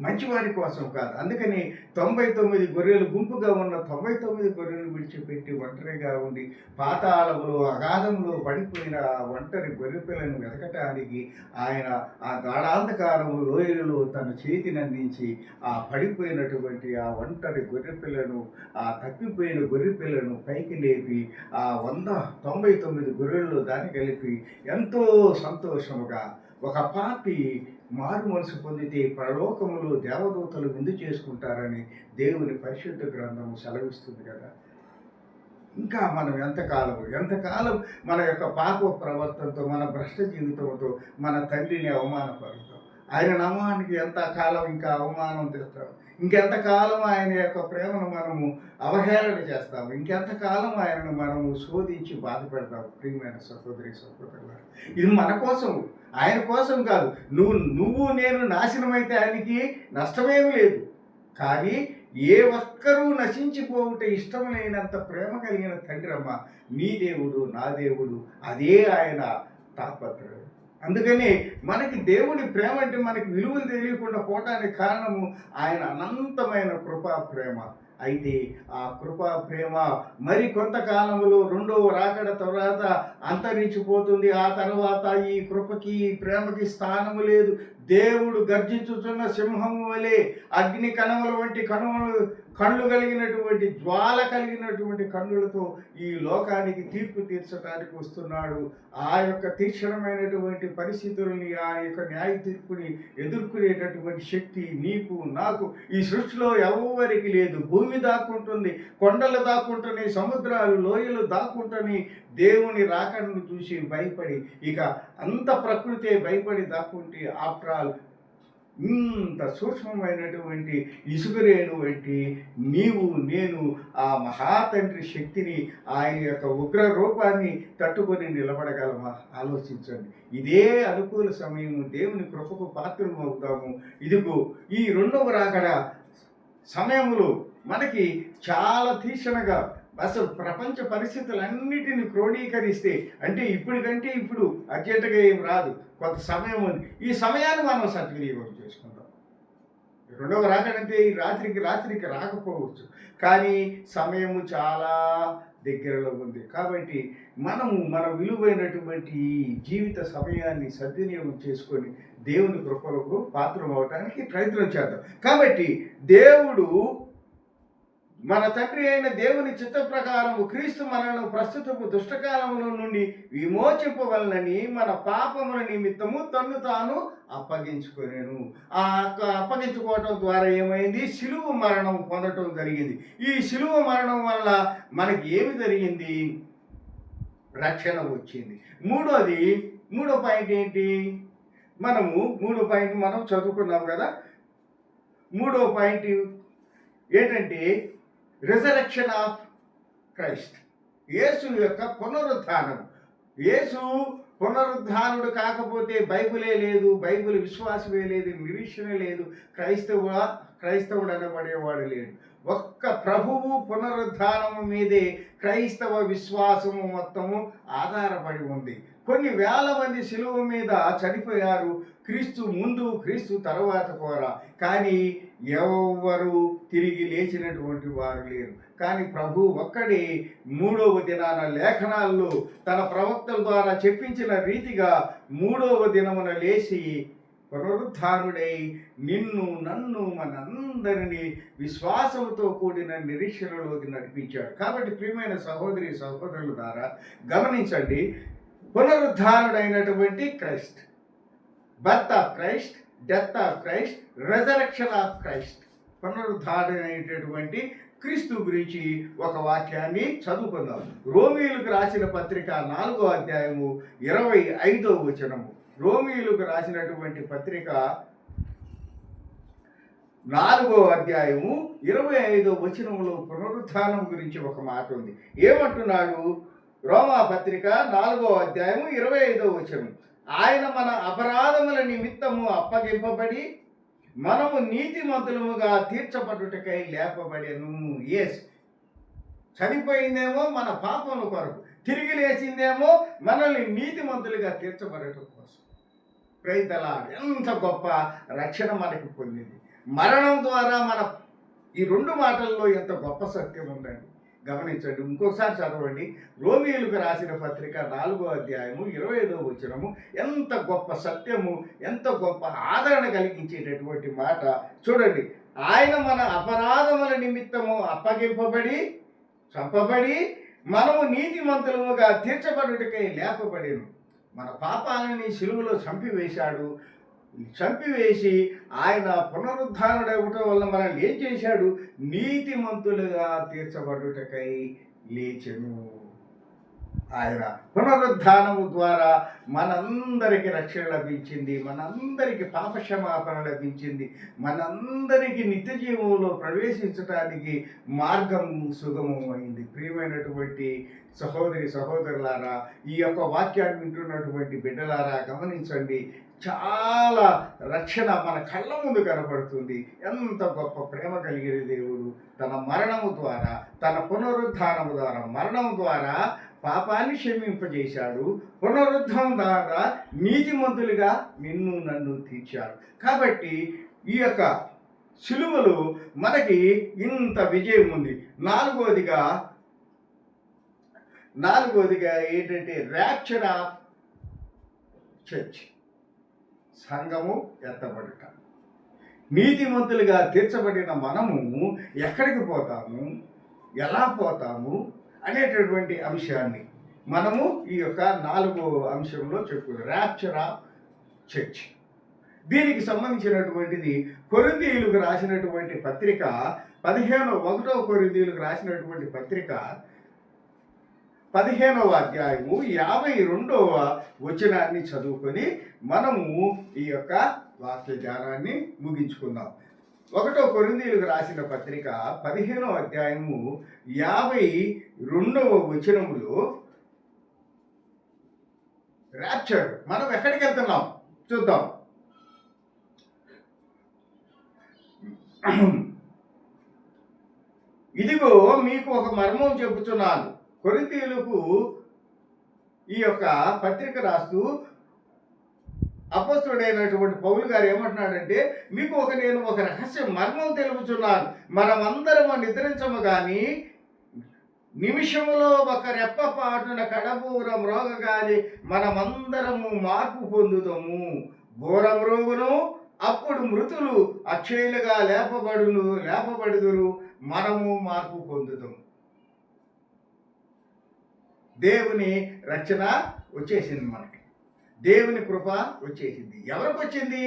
మంచివారి కోసం కాదు. అందుకని 99 గొర్రెలు గుంపుగా ఉన్న 99 గొర్రెలు విడిచిపెట్టి ఒంటరిగా ఉండి పాతాళములో అగాధంలో పడిపోయిన ఆ ఒంటరి గొర్రె పిల్లను వెతకటానికి ఆయన ఆ గాఢాంధకారము లోయలలో తన చేతిని అందించి ఆ పడిపోయినటువంటి ఆ ఒంటరి గొర్రె పిల్లను, ఆ తప్పిపోయిన గొర్రె పిల్లను పైకి లేపి ఆ 199 గొర్రెల్లో దాన్ని కలిపి ఎంతో సంతోషముగా ఒక పాపి మారు మనసు పొందితే పరలోకములో దేవదూతలు విందు చేసుకుంటారని దేవుని పరిశుద్ధ గ్రంథము సెలవిస్తుంది కదా. ఇంకా మనం ఎంతకాలం మన యొక్క పాప ప్రవర్తనతో, మన భ్రష్ట జీవితంతో మన తండ్రిని అవమానపరుస్తాం, ఆయన నామానికి ఎంతకాలం ఇంకా అవమానం తెస్తాం, ఇంకెంతకాలం ఆయన యొక్క ప్రేమను మనము అవహేళన చేస్తాము, ఇంకెంతకాలం ఆయనను మనము శోధించి బాధపెడతాం. ప్రియమైన సహోదరి సహోదరులారా, ఇది మన కోసం, ఆయన కోసం కాదు. నువ్వు నేను నాశనమైతే ఆయనకి నష్టమేమి లేదు. కానీ ఏ ఒక్కరూ నశించిపోవుట ఇష్టం లేనంత ప్రేమ కలిగిన తండ్రి అమ్మ, నీ దేవుడు నా దేవుడు, అదే ఆయన తాపత్రయం. అందుకని మనకి దేవుడి ప్రేమ అంటే మనకి విలువలు తెలియకుండా పోవటానికి కారణము ఆయన అనంతమైన కృపా ప్రేమ. అయితే ఆ కృపా ప్రేమ మరి కొంతకాలంలో రెండవ రాకడ తర్వాత అంతరించిపోతుంది. ఆ తర్వాత ఈ కృపకి ఈ ప్రేమకి స్థానము లేదు. దేవుడు గర్జించుతున్న సింహము వలె అగ్ని కణముల వంటి కళ్ళు కలిగినటువంటి జ్వాల కలిగినటువంటి కన్నులతో ఈ లోకానికి తీర్పు తీర్చడానికి వస్తున్నాడు. ఆ యొక్క తీక్షణమైనటువంటి పరిస్థితుల్ని, ఆ యొక్క న్యాయ తీర్పుని ఎదుర్కొనేటటువంటి శక్తి నీకు నాకు ఈ సృష్టిలో ఎవరికి లేదు. భూమి దాక్కుంటుంది, కొండలు దాక్కుంటున్నాయి, సముద్రాలు లోయలు దాక్కుంటున్నాయి. దేవుని రాకడను చూసి భయపడి, ఇక అంత ప్రకృతే భయపడి దాక్కుంటే ఆఫ్టర్ ఆల్ ఇంత సూక్ష్మమైనటువంటి ఇసుకరేణు వంటి నీవు నేను ఆ మహాతండ్రి శక్తిని, ఆయన యొక్క ఉగ్ర రూపాన్ని తట్టుకొని నిలబడగలమా? ఆలోచించండి. ఇదే అనుకూల సమయము, దేవుని కృపకు పాత్రలు అవుతాము. ఇదిగో ఈ రెండవ రాకడ సమయంలో మనకి చాలా తీక్షణగా అసలు ప్రపంచ పరిస్థితులన్నిటిని క్రోడీకరిస్తే, అంటే ఇప్పటికంటే ఇప్పుడు అర్జెంటుగా ఏం రాదు, కొంత సమయం ఉంది. ఈ సమయాన్ని మనం సద్వినియోగం చేసుకుందాం. రెండవ రాకడంటే ఈ రాత్రికి రాకపోవచ్చు, కానీ సమయము చాలా దగ్గరలో ఉంది. కాబట్టి మనము మన విలువైనటువంటి ఈ జీవిత సమయాన్ని సద్వినియోగం చేసుకొని దేవుని కృపలకు పాత్రం అవటానికి ప్రయత్నం చేద్దాం. కాబట్టి దేవుడు, మన తండ్రి అయిన దేవుని చిత్త ప్రకారము క్రీస్తు మనలను ప్రస్తుతపు దుష్టకాలముల నుండి విమోచింపవలనని మన పాపముల నిమిత్తము తన్ను తాను అప్పగించుకొనెను. అప్పగించుకోవటం ద్వారా ఏమైంది? శిలువ మరణం పొందటం జరిగింది. ఈ శిలువ మరణం వల్ల మనకి ఏమి జరిగింది? రక్షణ వచ్చింది. మూడో పాయింట్ ఏంటి? మూడో పాయింట్ మనం చదువుకున్నాం కదా. మూడో పాయింట్ ఏంటంటే రిజరెక్షన్ ఆఫ్ క్రైస్ట్, యేసు యొక్క పునరుద్ధానం. యేసు పునరుద్ధానుడు కాకపోతే బైబిలే లేదు, బైబిల్ విశ్వాసమే లేదు, నిరీక్షణ లేదు, క్రైస్తవుడు అనబడేవాడు లేడు. ఒక్క ప్రభువు పునరుద్ధానము మీదే క్రైస్తవ విశ్వాసము మొత్తము ఆధారపడి ఉంది. కొన్ని వేల మంది శిలువ మీద చనిపోయారు, క్రీస్తు ముందు క్రీస్తు తర్వాత కూడా, కానీ ఎవరు తిరిగి లేచినటువంటి వారు లేరు. కానీ ప్రభు ఒక్కడే మూడవ దినాన లేఖనాల్లో తన ప్రవక్తల ద్వారా చెప్పించిన రీతిగా మూడవ దినమున లేచి పునరుద్ధానుడై నిన్ను నన్ను మనందరినీ విశ్వాసంతో కూడిన నిరీక్షణలోకి నడిపించాడు. కాబట్టి ప్రియమైన సహోదరి సహోదరుల ద్వారా గమనించండి, పునరుద్ధానుడైనటువంటి Christ, birth of Christ, death of Christ, resurrection of Christ, పునరుద్ధానుడైనటువంటి క్రీస్తు గురించి ఒక వాక్యాన్ని చదువుకుందాం. రోమీయులకు రాసిన పత్రిక 4వ అధ్యాయము 25వ వచనము. రోమీయులకు రాసినటువంటి పత్రిక 4వ అధ్యాయము 25వ వచనములో పునరుద్ధానం గురించి ఒక మాట ఉంది. ఏమంటున్నాడు? రోమా పత్రిక 4వ అధ్యాయము 25వ వచనం. ఆయన మన అపరాధముల నిమిత్తము అప్పగింపబడి మనము నీతిమంతులముగా తీర్చబడుటకై లేపబడెను. ఎస్, చనిపోయిందేమో మన పాపముల కొరకు, తిరిగి లేచిందేమో మనల్ని నీతిమంతులుగా తీర్చబడటం కోసం. Praise the Lord. ఎంత గొప్ప రక్షణ మనకి పొందింది మరణం ద్వారా. ఈ రెండు మాటల్లో ఎంత గొప్ప సత్యం ఉందండి. గమనించండి, ఇంకొకసారి చదవండి. రోమీయులకు రాసిన పత్రిక 4వ అధ్యాయము 25వ వచనము. ఎంత గొప్ప సత్యము, ఎంత గొప్ప ఆదరణ కలిగించేటటువంటి మాట చూడండి. ఆయన మన అపరాధముల నిమిత్తము అప్పగింపబడి చంపబడి మనము నీతిమంతులముగా తీర్చబడుటకై లేపబడెను. మన పాపాలని సిలువలో చంపివేసి ఆయన పునరుద్ధానుడవటం వల్ల మనల్ని ఏం చేశాడు? నీతిమంతులుగా తీర్చబడుటకై లేచెను. ఆయన పునరుద్ధానము ద్వారా మనందరికీ రక్షణ లభించింది, మనందరికీ పాపక్షమాపణ లభించింది, మనందరికీ నిత్య జీవంలో ప్రవేశించడానికి మార్గం సుగమం అయింది. ప్రియమైనటువంటి సహోదరి సహోదరులారా, ఈ యొక్క వాక్యాన్ని వింటున్నటువంటి బిడ్డలారా గమనించండి. చాలా రక్షణ మన కళ్ళ ముందు కనపడుతుంది. ఎంత గొప్ప ప్రేమ కలిగిన దేవుడు తన మరణము ద్వారా, తన పునరుద్ధానము ద్వారా, మరణము ద్వారా పాపాన్ని క్షమింపజేశాడు, పునరుద్ధానం ద్వారా నీతిమంతులుగా నిన్ను నన్ను తీర్చాడు. కాబట్టి ఈ యొక్క సిలువలో మనకి ఇంత విజయం ఉంది. నాలుగోదిగా ఏంటంటే ర్యాప్చర్ ఆఫ్ చర్చ్, సంఘము ఎత్తబడుట. నీతిమంతులుగా తీర్చబడిన మనము ఎక్కడికి పోతాము, ఎలా పోతాము అనేటటువంటి అంశాన్ని మనము ఈ యొక్క 4వ అంశంలో చెప్పుకుందాం. Rapture of church. దీనికి సంబంధించినటువంటిది కొరింథీయులకు రాసినటువంటి పత్రిక 1వ కొరింథీయులకు రాసినటువంటి పత్రిక 15వ అధ్యాయము 52వ వచనాన్ని చదువుకొని మనము ఈ యొక్క వాక్య ధ్యానాన్ని ముగించుకుందాం. 1వ కొరింథీయులకు రాసిన పత్రిక 15వ అధ్యాయము 52వ వచనములో ర్యాప్చర్, మనం ఎక్కడికి వెళ్తున్నాం చూద్దాం. ఇదిగో మీకు ఒక మర్మం చెబుతున్నాను. కొరింథీయులకు ఈ యొక్క పత్రిక రాస్తూ అపొస్తలుడైనటువంటి పౌలు గారు ఏమంటున్నాడంటే, మీకు నేను ఒక రహస్య మర్మం తెలుపుచున్నాను. మనమందరము నిద్రించము గాని నిమిషములో ఒక రెప్పపాటున కడబూర మ్రోగగాని మనమందరము మార్పు పొందుదము. బూర మ్రోగును, అప్పుడు మృతులు అక్షయులుగా లేపబడుదురు, మనము మార్పు పొందుదాము. దేవుని రక్షణ వచ్చేసింది మనకి. దేవుని కృప వచ్చేసింది. ఎవరికి వచ్చింది?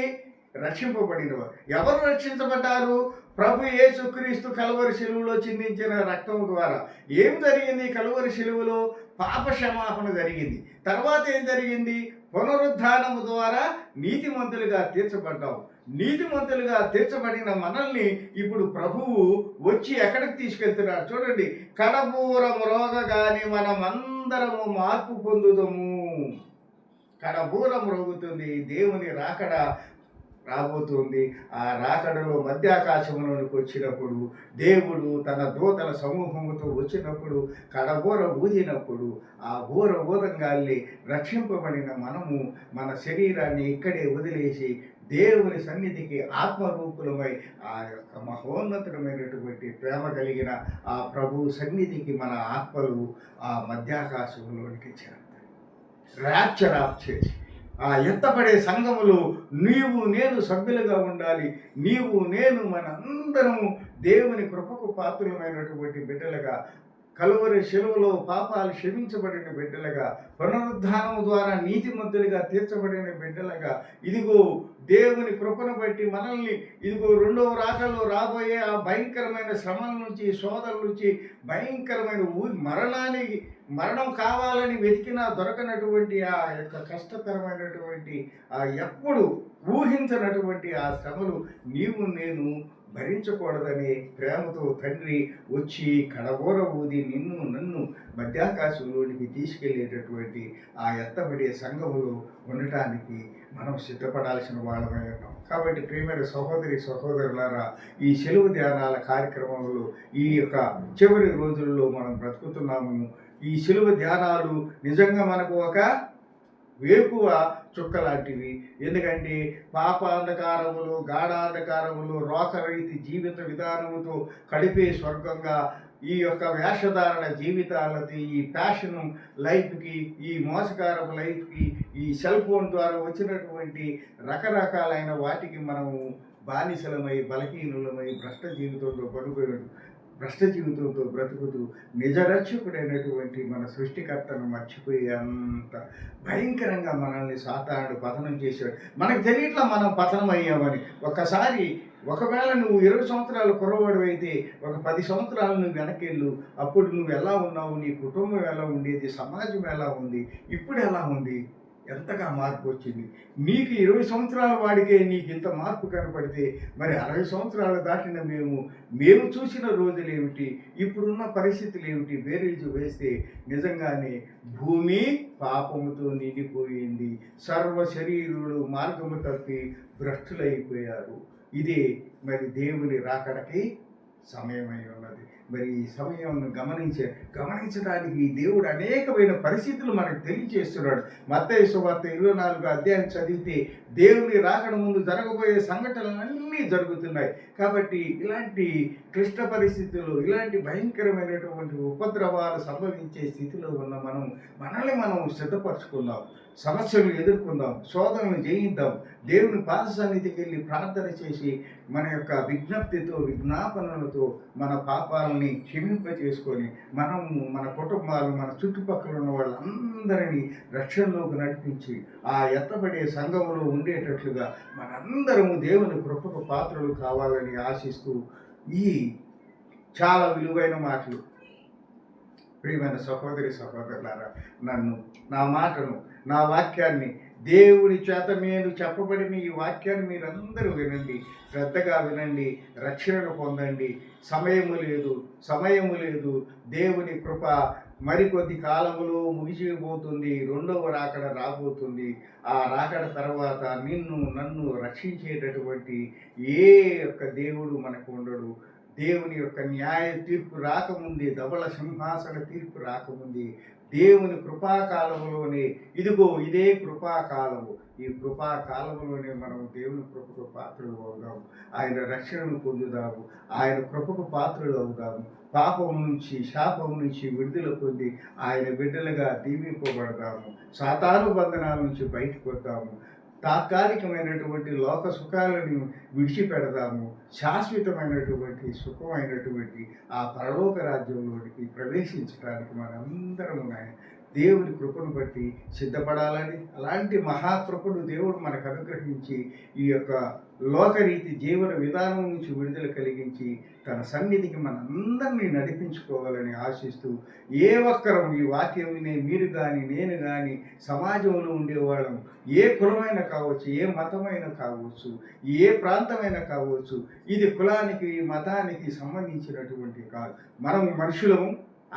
రక్షింపబడిన వారు. ఎవరు రక్షించబడ్డారు? ప్రభు యేసుక్రీస్తు కలువరి శిలువలో చిందించిన రక్తం ద్వారా. ఏం జరిగింది? కలువరి శిలువలో పాప క్షమాపణ జరిగింది. తర్వాత ఏం జరిగింది? పునరుద్ధానము ద్వారా నీతిమంతులుగా తీర్చబడ్డాము. నీతిమంతులుగా తీర్చబడిన మనల్ని ఇప్పుడు ప్రభువు వచ్చి ఎక్కడికి తీసుకెళ్తున్నారు చూడండి. కడబూర మ్రోగగాని మనమందరము మార్పు పొందుదము. కడబూర మ్రోగుతుంది. దేవుని రాకడ రాబోతుంది. ఆ రాకడలో మధ్యాకాశంలోనికి వచ్చినప్పుడు, దేవుడు తన దూతల సమూహముతో వచ్చినప్పుడు, కడబూర ఊదినప్పుడు, ఆ బూర ఊదంగాల్ని రక్షింపబడిన మనము మన శరీరాన్ని ఇక్కడే వదిలేసి దేవుని సన్నిధికి ఆత్మరూపులమై ఆ యొక్క మహోన్నతమైనటువంటి ప్రేమ కలిగిన ఆ ప్రభు సన్నిధికి మన ఆత్మలు ఆ మధ్యాకాశంలోనికి చేరుతాయి. ర్యాప్చర్ ఆఫ్ చేసి ఆ ఎత్తపడే సంఘములో నీవు నేను సభ్యులుగా ఉండాలి. నీవు నేను మనందరము దేవుని కృపకు పాత్రులమైనటువంటి బిడ్డలుగా, కలువరి శిలువలో పాపాలు క్షమించబడిన బిడ్డలుగా, పునరుద్ధానము ద్వారా నీతిమంతులుగా తీర్చబడిన బిడ్డలుగా, ఇదిగో దేవుని కృపను బట్టి మనల్ని ఇదిగో రెండవ రాకల్లో రాబోయే ఆ భయంకరమైన శ్రమల నుంచి, శోధల నుంచి, భయంకరమైన మరణం కావాలని వెతికినా దొరకనటువంటి ఆ యొక్క కష్టతరమైనటువంటి ఆ ఎప్పుడు ఊహించనటువంటి ఆ శ్రమలు నీవు నేను భరించకూడదని ప్రేమతో తండ్రి వచ్చి కడబోర ఊది నిన్ను నన్ను మధ్యాకాశంలోనికి తీసుకెళ్లేటటువంటి ఆ ఎత్తబడే సంఘములో ఉండటానికి మనం సిద్ధపడాల్సిన వాళ్ళమై ఉన్నాం. కాబట్టి ప్రియమైన సహోదరులారా, ఈ సెలవు ధ్యానాల కార్యక్రమంలో ఈ యొక్క చివరి రోజుల్లో మనం బ్రతుకుతున్నాము. ఈ సెలవు ధ్యానాలు నిజంగా మనకు ఒక వేకువ చుక్కలాంటివి. ఎందుకంటే పాపాంధకారములు, గాఢాంధకారములు, రోకరీతి జీవిత విధానముతో కడిపే స్వర్గంగా ఈ యొక్క వేషధారణ జీవితాలకి, ఈ ఫ్యాషన్ లైఫ్కి, ఈ మోసకారపు లైఫ్కి, ఈ సెల్ ఫోన్ ద్వారా వచ్చినటువంటి రకరకాలైన వాటికి మనము బానిసలమై, బలహీనులమై, భ్రష్ట జీవితంతో బ్రతుకుతూ నిజరక్షకుడైనటువంటి మన సృష్టికర్తను మర్చిపోయి అంత భయంకరంగా మనల్ని సాతానుడు పతనం చేశాడు. మనకు తెలియట్లా మనం పతనం అయ్యామని. ఒకవేళ నువ్వు 20 సంవత్సరాలు కుర్రవాడు అయితే ఒక 10 సంవత్సరాలు నువ్వు వెనకెళ్ళు. అప్పుడు నువ్వు ఎలా ఉన్నావు, నీ కుటుంబం ఎలా ఉండేది, సమాజం ఎలా ఉంది, ఇప్పుడు ఎలా ఉంది, ఎంతగా మార్పు వచ్చింది. నీకు 20 సంవత్సరాల వాడికే నీకు ఇంత మార్పు కనపడితే మరి 60 సంవత్సరాలు దాటిన మేము చూసిన రోజులు ఏమిటి, ఇప్పుడున్న పరిస్థితులు ఏమిటి బేరీజు వేస్తే నిజంగానే భూమి పాపముతో నిండిపోయింది. సర్వ శరీరులు మార్గము తప్పి భ్రష్టులైపోయారు. ఇదే మరి దేవుని రాకడకి సమయమై ఉన్నది. మరి ఈ సమయం గమనించడానికి దేవుడు అనేకమైన పరిస్థితులు మనకు తెలియజేస్తున్నాడు. మత్తయి సువార్త 24వ అధ్యాయం చదివితే దేవుని రాకడ ముందు జరగబోయే సంఘటనలు అన్నీ జరుగుతున్నాయి. కాబట్టి ఇలాంటి క్లిష్ట పరిస్థితులు, ఇలాంటి భయంకరమైనటువంటి ఉపద్రవాలు సంభవించే స్థితిలో ఉన్న మనల్ని మనం సిద్ధపరచుకుందాం. సమస్యలు ఎదుర్కొందాం, శోధనలు జయిద్దాం. దేవుని పాద సన్నిధికి వెళ్ళి ప్రార్థన చేసి మన యొక్క విజ్ఞాపనలతో మన పాపాలని క్షమింపచేసుకొని మన కుటుంబాలు, మన చుట్టుపక్కల ఉన్న వాళ్ళందరినీ రక్షణలోకి నడిపించి ఆ ఎత్తబడే సంఘంలో ఉండేటట్లుగా మనందరము దేవుని కృపకు పాత్రలు కావాలని ఆశిస్తూ ఈ చాలా విలువైన మాటలు ప్రియమైన సహోదరులారా, నా మాటను, నా వాక్యాన్ని, దేవుని చేత నేను చెప్పబడిన ఈ వాక్యాన్ని మీరందరూ వినండి, శ్రద్ధగా వినండి, రక్షణను పొందండి. సమయము లేదు. దేవుని కృప మరికొద్ది కాలములో ముగిసిపోతుంది. రెండవ రాకడ రాబోతుంది. ఆ రాకడ తర్వాత నన్ను రక్షించేటటువంటి ఏ యొక్క దేవుడు మనకు ఉండడు. దేవుని యొక్క న్యాయ తీర్పు రాకముందే, ధవళ సింహాసన తీర్పు రాకముందే దేవుని కృపాకాలములోనే, ఇదిగో ఇదే కృపాకాలము, ఈ కృపాకాలంలోనే మనం దేవుని కృపకు పాత్రలు అవుదాము, ఆయన రక్షణను పొందుదాము, ఆయన కృపకు పాత్రలు అవుదాము, పాపం నుంచి శాపం నుంచి విడుదల పొంది ఆయన బిడ్డలుగా దీవింపబడదాము, సాతాను బంధనాల నుంచి బయటకు వద్దాము, తాత్కాలికమైనటువంటి లోక సుఖాలను విడిచిపెడదాము, శాశ్వతమైనటువంటి సుఖమైనటువంటి ఆ పరలోక రాజ్యంలోనికి ప్రవేశించడానికి మనందరము దేవుని కృపను బట్టి సిద్ధపడాలని, అలాంటి మహాకృపను దేవుడు మనకు అనుగ్రహించి ఈ యొక్క లోకరీతి జీవన విధానం నుంచి విడుదల కలిగించి తన సన్నిధికి మనందరినీ నడిపించుకోవాలని ఆశిస్తూ, ఏ ఒక్కరం ఈ వాక్యం వినే మీరు కానీ నేను కానీ సమాజంలో ఉండేవాళ్ళం, ఏ కులమైన కావచ్చు, ఏ మతమైన కావచ్చు, ఏ ప్రాంతమైన కావచ్చు, ఇది కులానికి మతానికి సంబంధించినటువంటి కాదు. మనము మనుషులము,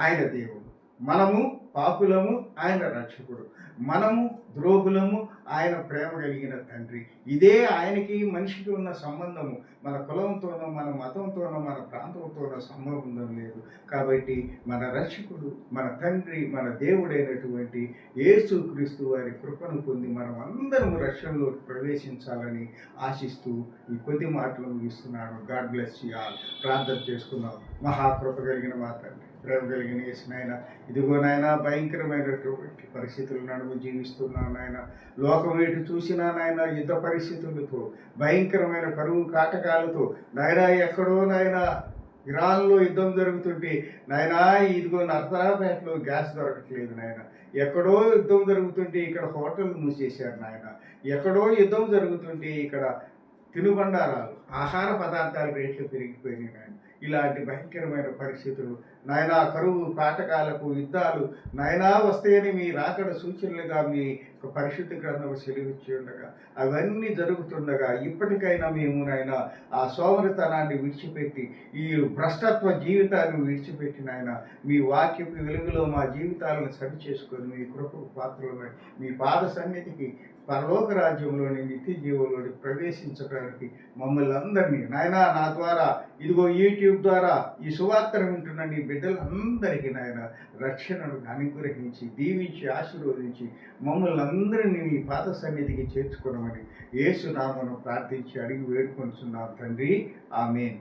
ఆయన దేవుడు. మనము పాపులము, ఆయన రక్షకుడు. మనము ద్రోహులము, ఆయన ప్రేమ కలిగిన తండ్రి. ఇదే ఆయనకి మనిషికి ఉన్న సంబంధము. మన కులంతోనో మన మతంతోనో మన ప్రాంతంతోనో సంబంధం లేదు. కాబట్టి మన రక్షకుడు, మన తండ్రి, మన దేవుడైనటువంటి యేసుక్రీస్తు వారి కృపను పొంది మనం అందరము రక్షణలోకి ప్రవేశించాలని ఆశిస్తూ ఈ కొద్ది మాటలు ముగిస్తున్నాను. God bless you all. ప్రార్థన చేసుకుందాం. మహాకృప కలిగిన మా తండ్రి, ప్రేమ కలిగిన యేసు నాయన, ఇదిగో నాయన భయంకరమైనటువంటి పరిస్థితుల నడుము జీవిస్తున్నాను నాయన. లోకం ఎటు చూసినా నాయన యుద్ధ పరిస్థితులతో, భయంకరమైన కరువు కాటకాలతో నాయన, ఎక్కడో నాయన ఇరాన్లో యుద్ధం జరుగుతుంటే నాయన, ఇదిగో నర్సరాపేటలో గ్యాస్ దొరకట్లేదు నాయన. ఎక్కడో యుద్ధం జరుగుతుంటే ఇక్కడ హోటల్ మూసేశారు నాయన. ఎక్కడో యుద్ధం జరుగుతుంటే ఇక్కడ తినుబండారాలు, ఆహార పదార్థాల రేట్లు పెరిగిపోయినాయి నాయన. ఇలాంటి భయంకరమైన పరిస్థితులు నాయనా, కరువు కాటకాలకు యుద్ధాలు నాయనా వస్తాయని మీ రాకడ సూచనలుగా మీ పరిశుద్ధ గ్రంథం సెలవిచ్చి ఉండగా, అవన్నీ జరుగుతుండగా ఇప్పటికైనా మేము నాయన ఆ సోమరితనాన్ని విడిచిపెట్టి, ఈ భ్రష్టత్వ జీవితాన్ని విడిచిపెట్టి నాయన మీ వాక్యపు వెలుగులో మా జీవితాలను సరి చేసుకొని మీ కృపకు పాత్రలమై మీ పాద సన్నిధికి పరలోక రాజ్యంలోని నిత్య జీవంలోని ప్రవేశించడానికి మమ్మల్ని అందరినీ నాయన, నా ద్వారా ఇదిగో యూట్యూబ్ ద్వారా ఈ సువార్తను వింటున్న నీ బిడ్డలందరికీ నాయన రక్షణను అనుగ్రహించి దీవించి ఆశీర్వదించి మమ్మల్ని అందరినీ నీ పాద సన్నిధికి చేర్చుకోవమని యేసు నామమున ప్రార్థించి అడిగి వేడుకొంటున్నాం తండ్రి. ఆమేన్.